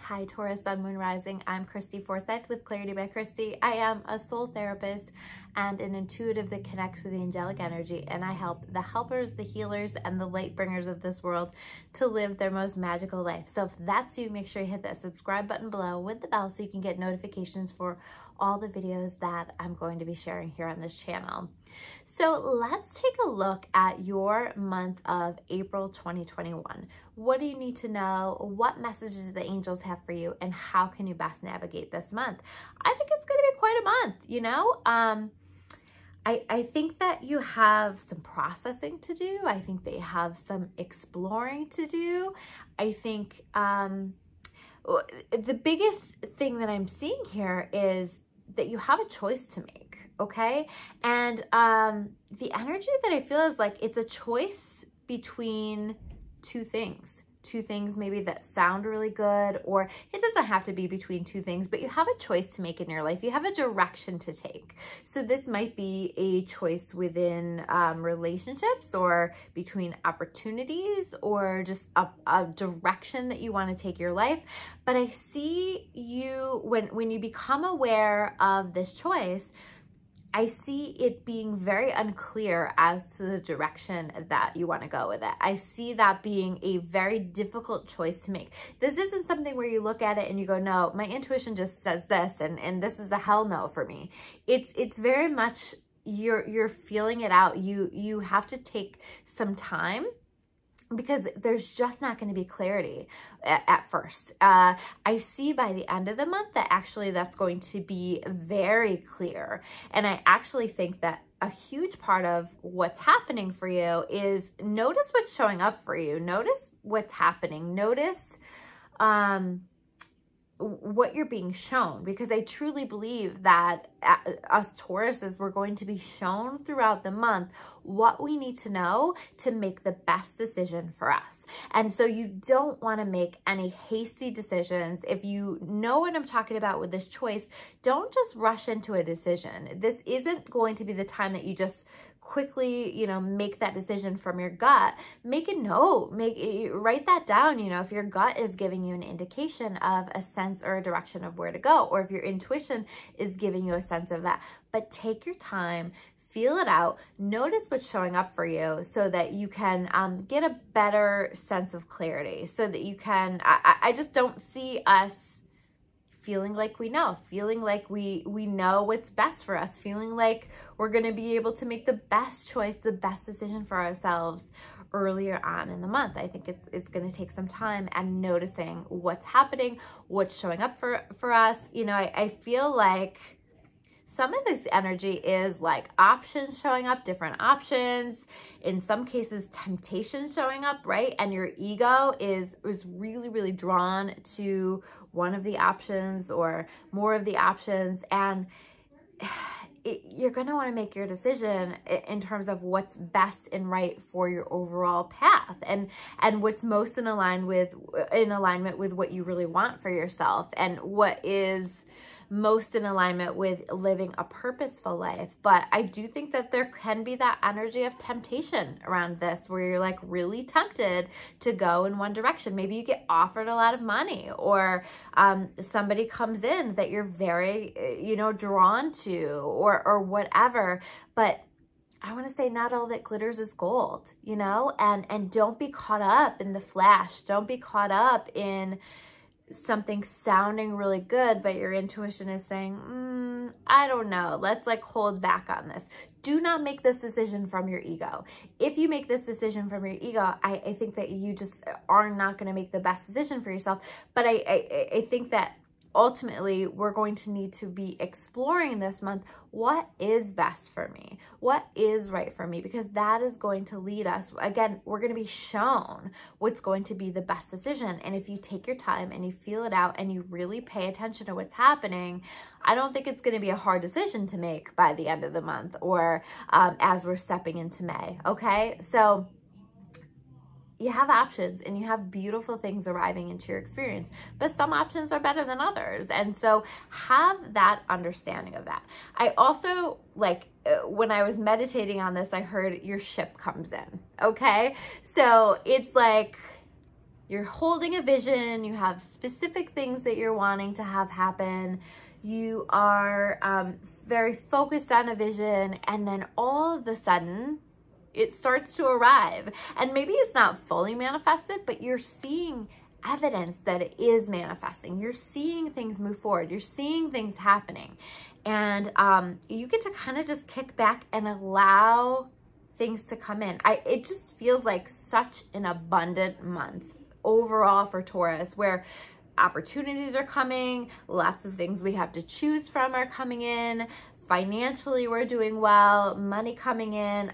Hi, Taurus, Sun, Moon, Rising. I'm Christy Forsyth with Clarity by Christy. I am a soul therapist and an intuitive that connects with the angelic energy, and I help the helpers, the healers, and the light bringers of this world to live their most magical life. So if that's you, make sure you hit that subscribe button below with the bell so you can get notifications for all the videos that I'm going to be sharing here on this channel. So let's take a look at your month of April 2021. What do you need to know? What messages do the angels have for you? And how can you best navigate this month? I think it's going to be quite a month, you know? I think that you have some processing to do. I think that you have some exploring to do. I think the biggest thing that I'm seeing here is that you have a choice to make. Okay. And the energy that I feel is like it's a choice between two things maybe that sound really good, or it doesn't have to be between two things, but you have a choice to make in your life. You have a direction to take. So this might be a choice within relationships, or between opportunities, or just a direction that you want to take your life. But I see you, when you become aware of this choice, I see it being very unclear as to the direction that you want to go with it. I see that being a very difficult choice to make. This isn't something where you look at it and you go, no, my intuition just says this, and this is a hell no for me. It's very much you're feeling it out. You have to take some time, because there's just not going to be clarity at first. I see by the end of the month that actually that's going to be very clear. And I actually think that a huge part of what's happening for you is notice what's showing up for you. Notice what's happening. Notice what you're being shown, because I truly believe that us Tauruses, we're going to be shown throughout the month what we need to know to make the best decision for us. And so you don't want to make any hasty decisions. If you know what I'm talking about with this choice, don't just rush into a decision. This isn't going to be the time that you just quickly, you know, make that decision from your gut. Make a note, write that down. You know, if your gut is giving you an indication of a sense or a direction of where to go, or if your intuition is giving you a sense of that, but take your time, feel it out, notice what's showing up for you so that you can get a better sense of clarity, so that you can, I just don't see us feeling like we know, feeling like we know what's best for us, feeling like we're going to be able to make the best choice, the best decision for ourselves earlier on in the month. I think it's going to take some time and noticing what's happening, what's showing up for us. You know, I feel like some of this energy is like options showing up, different options. In some cases, temptation showing up, right? And your ego is really, really drawn to one of the options or more of the options. And you're going to want to make your decision in terms of what's best and right for your overall path, and what's most in alignment with what you really want for yourself, and what is most in alignment with living a purposeful life. But I do think that there can be that energy of temptation around this, where you're like really tempted to go in one direction. Maybe you get offered a lot of money, or somebody comes in that you're very, you know, drawn to, or whatever. But I want to say not all that glitters is gold, you know, and don't be caught up in the flash. Don't be caught up in something sounding really good, but your intuition is saying, I don't know, let's like hold back on this. Do not make this decision from your ego. If you make this decision from your ego, I think that you just are not going to make the best decision for yourself. But I think that ultimately we're going to need to be exploring this month, what is best for me? What is right for me? Because that is going to lead us. Again, we're going to be shown what's going to be the best decision. And if you take your time and you feel it out and you really pay attention to what's happening, I don't think it's going to be a hard decision to make by the end of the month, or as we're stepping into May. Okay. So you have options, and you have beautiful things arriving into your experience, but some options are better than others. And so have that understanding of that. I also, like, when I was meditating on this, I heard your ship comes in. Okay. So it's like, You're holding a vision. You have specific things that you're wanting to have happen. You are very focused on a vision, and then all of a sudden it starts to arrive. And maybe it's not fully manifested, but you're seeing evidence that it is manifesting. You're seeing things move forward. You're seeing things happening. And you get to kind of just kick back and allow things to come in. It just feels like such an abundant month overall for Taurus, where opportunities are coming, lots of things we have to choose from are coming in. Financially, we're doing well, money coming in,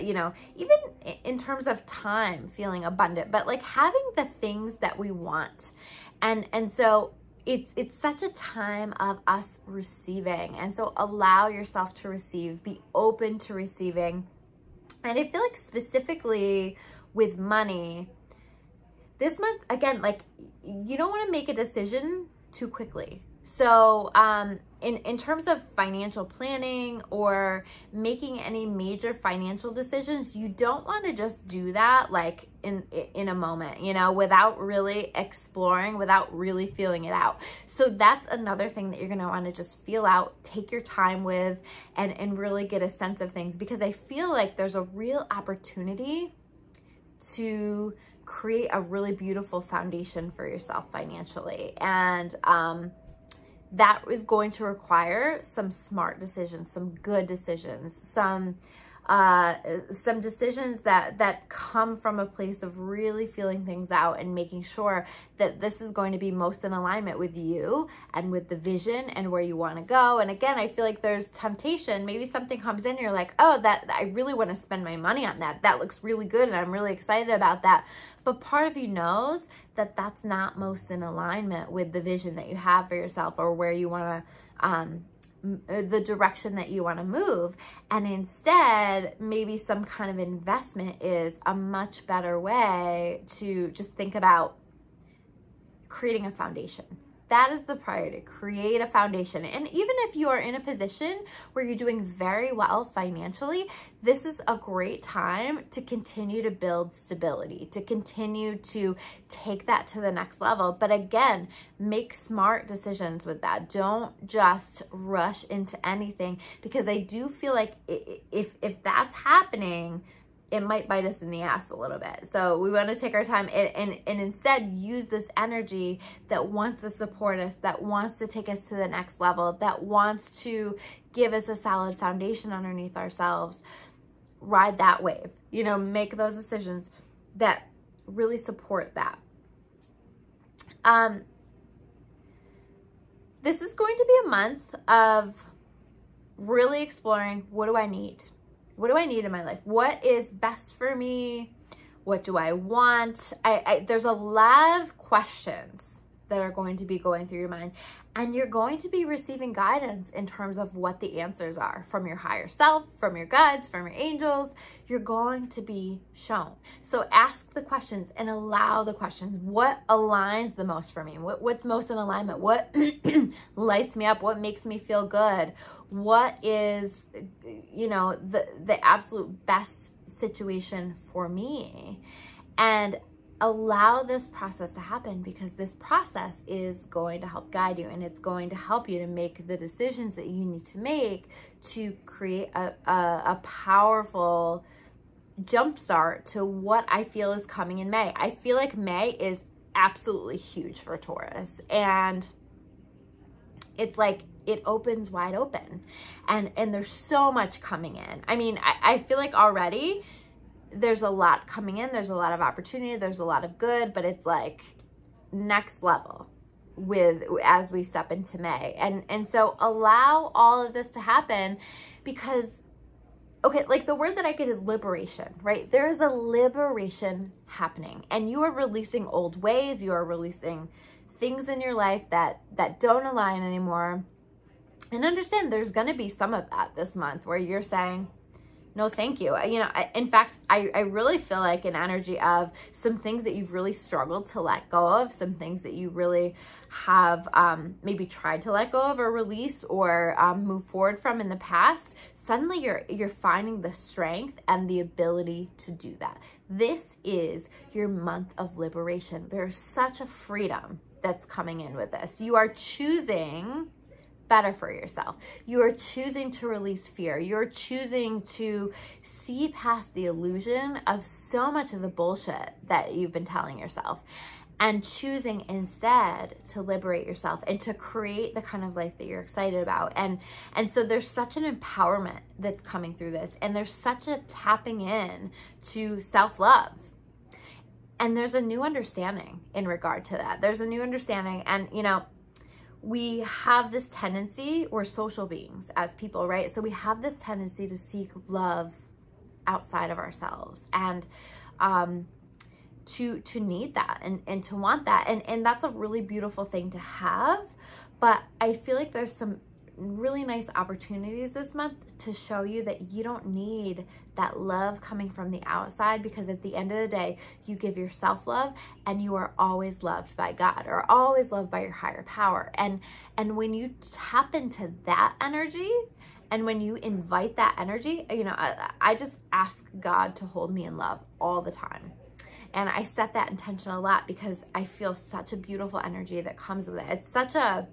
you know, even in terms of time, feeling abundant, but like having the things that we want. And so it's such a time of us receiving. And so allow yourself to receive, be open to receiving. And I feel like specifically with money, this month, again, like you don't want to make a decision too quickly. So in terms of financial planning or making any major financial decisions, you don't want to just do that like in a moment, you know, without really exploring, without really feeling it out. So that's another thing that you're going to want to just feel out, take your time with, and really get a sense of things, because I feel like there's a real opportunity to create a really beautiful foundation for yourself financially. And that is going to require some smart decisions, some good decisions, some decisions that come from a place of really feeling things out and making sure that this is going to be most in alignment with you and with the vision and where you want to go. And again, I feel like there's temptation. Maybe something comes in, you're like, oh, that I really want to spend my money on that. That looks really good and I'm really excited about that. But part of you knows that that's not most in alignment with the vision that you have for yourself, or where you want to the direction that you want to move. And instead, maybe some kind of investment is a much better way to just think about creating a foundation. That is the priority. Create a foundation. And even if you are in a position where you're doing very well financially, this is a great time to continue to build stability, to continue to take that to the next level. But again, make smart decisions with that. Don't just rush into anything, because I do feel like if that's happening, it might bite us in the ass a little bit. So we want to take our time and instead use this energy that wants to support us, that wants to take us to the next level, that wants to give us a solid foundation underneath ourselves. Ride that wave, you know, make those decisions that really support that. This is going to be a month of really exploring, what do I need? What do I need in my life? What is best for me? What do I want? There's a lot of questions that are going to be going through your mind, and you're going to be receiving guidance in terms of what the answers are from your higher self, from your guides, from your angels. You're going to be shown. So ask the questions and allow the questions. What aligns the most for me? What's most in alignment? What lights me up? What makes me feel good? What is, you know, the absolute best situation for me? And allow this process to happen, because this process is going to help guide you, and it's going to help you to make the decisions that you need to make to create a powerful jumpstart to what I feel is coming in May. I feel like May is absolutely huge for Taurus, and it's like it opens wide open, and there's so much coming in. I mean, I feel like already there's a lot coming in. There's a lot of opportunity. There's a lot of good, but it's like next level as we step into May. And so allow all of this to happen, because, okay, like the word that I get is liberation, right? There is a liberation happening, and you are releasing old ways. You are releasing things in your life that don't align anymore. And understand there's going to be some of that this month where you're saying, no, thank you. You know, in fact, I really feel like an energy of some things that you've really struggled to let go of, some things that you really have maybe tried to let go of or release or move forward from in the past. Suddenly you're finding the strength and the ability to do that. This is your month of liberation. There's such a freedom that's coming in with this. You are choosing better for yourself. You are choosing to release fear. You're choosing to see past the illusion of so much of the bullshit that you've been telling yourself, and choosing instead to liberate yourself and to create the kind of life that you're excited about. And so there's such an empowerment that's coming through this, and there's such a tapping in to self-love. And there's a new understanding in regard to that. There's a new understanding. And, you know, we have this tendency, we're social beings as people, right? So we have this tendency to seek love outside of ourselves, and to need that and to want that. And that's a really beautiful thing to have. But I feel like there's some really nice opportunities this month to show you that you don't need that love coming from the outside, because at the end of the day, you give yourself love, and you are always loved by God, or always loved by your higher power. And when you tap into that energy, and when you invite that energy, you know, I just ask God to hold me in love all the time. And I set that intention a lot, because I feel such a beautiful energy that comes with it. It's such a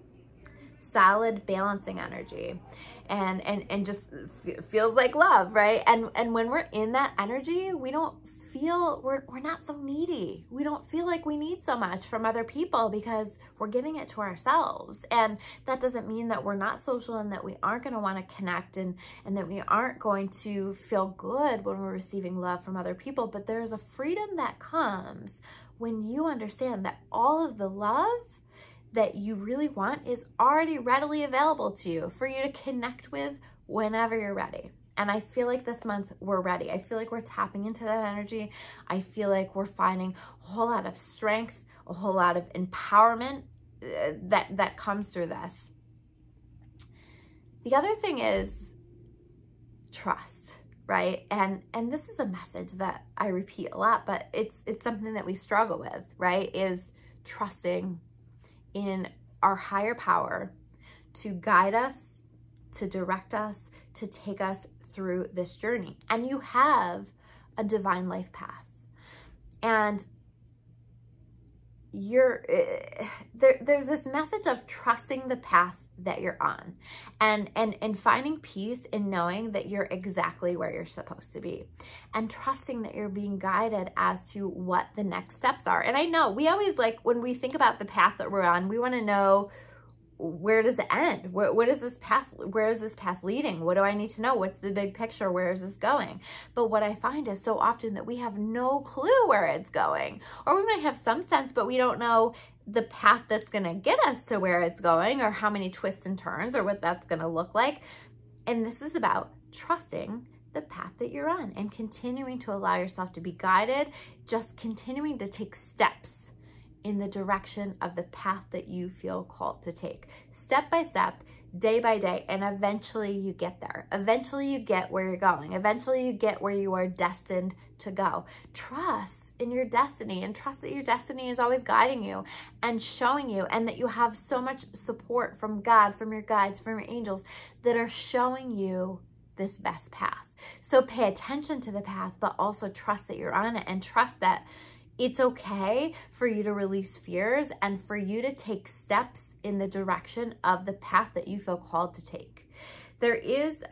solid, balancing energy, and just feels like love, right? And when we're in that energy, we don't feel, we're not so needy. We don't feel like we need so much from other people, because we're giving it to ourselves. And that doesn't mean that we're not social, and that we aren't going to want to connect, and that we aren't going to feel good when we're receiving love from other people. But there's a freedom that comes when you understand that all of the love that you really want is already readily available to you for you to connect with whenever you're ready. And I feel like this month we're ready. I feel like we're tapping into that energy. I feel like we're finding a whole lot of strength, a whole lot of empowerment that comes through this. The other thing is trust, right? And this is a message that I repeat a lot, but it's something that we struggle with, right? Is trusting in our higher power to guide us, to direct us, to take us through this journey. And you have a divine life path, and there's this message of trusting the path that you're on, and finding peace in knowing that you're exactly where you're supposed to be, and trusting that you're being guided as to what the next steps are. And I know we always, like, when we think about the path that we're on, we want to know, where does it end? What is this path? Where is this path leading? What do I need to know? What's the big picture? Where is this going? But what I find is so often that we have no clue where it's going, or we might have some sense, but we don't know the path that's going to get us to where it's going, or how many twists and turns, or what that's going to look like. And this is about trusting the path that you're on, and continuing to allow yourself to be guided, just continuing to take steps in the direction of the path that you feel called to take, step by step, day by day, and eventually you get there. Eventually you get where you're going. Eventually you get where you are destined to go. Trust in your destiny, and trust that your destiny is always guiding you and showing you, and that you have so much support from God, from your guides, from your angels, that are showing you this best path. So pay attention to the path, but also trust that you're on it, and trust that it's okay for you to release fears, and for you to take steps in the direction of the path that you feel called to take. There is,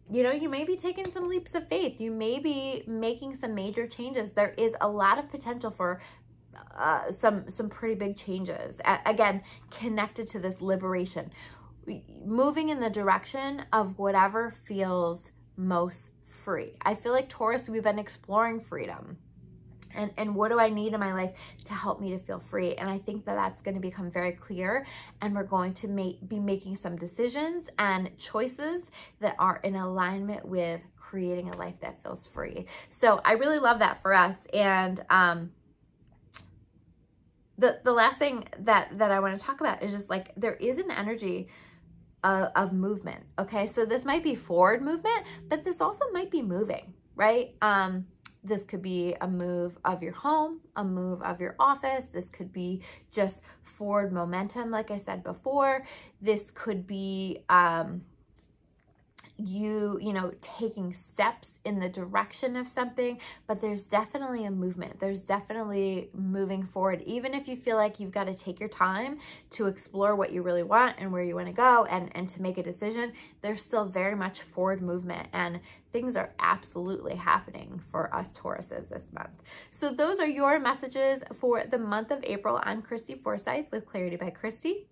you know, you may be taking some leaps of faith. You may be making some major changes. There is a lot of potential for some pretty big changes. Again, connected to this liberation, moving in the direction of whatever feels most free. I feel like, Taurus, we've been exploring freedom. And what do I need in my life to help me to feel free? And I think that that's going to become very clear, and we're going to be making some decisions and choices that are in alignment with creating a life that feels free. So I really love that for us. And the last thing that I want to talk about is just, like, there is an energy of movement. Okay, so this might be forward movement, but this also might be moving, right? This could be a move of your home, a move of your office. This could be just forward momentum, like I said before. This could be, you know, taking steps in the direction of something, but there's definitely a movement. There's definitely moving forward. Even if you feel like you've got to take your time to explore what you really want and where you want to go and to make a decision, there's still very much forward movement, and things are absolutely happening for us Tauruses this month. So those are your messages for the month of April. I'm Christy Forsyth with Clarity by Christy.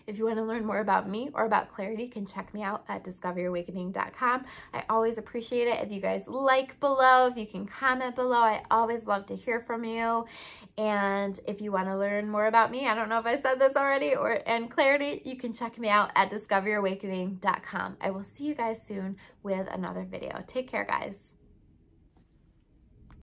If you want to learn more about me or about clarity, you can check me out at discoveryourawakening.com. I always appreciate it if you guys like below, if you can comment below. I always love to hear from you. And if you want to learn more about me, I don't know if I said this already, and clarity, you can check me out at discoveryourawakening.com. I will see you guys soon with another video. Take care, guys.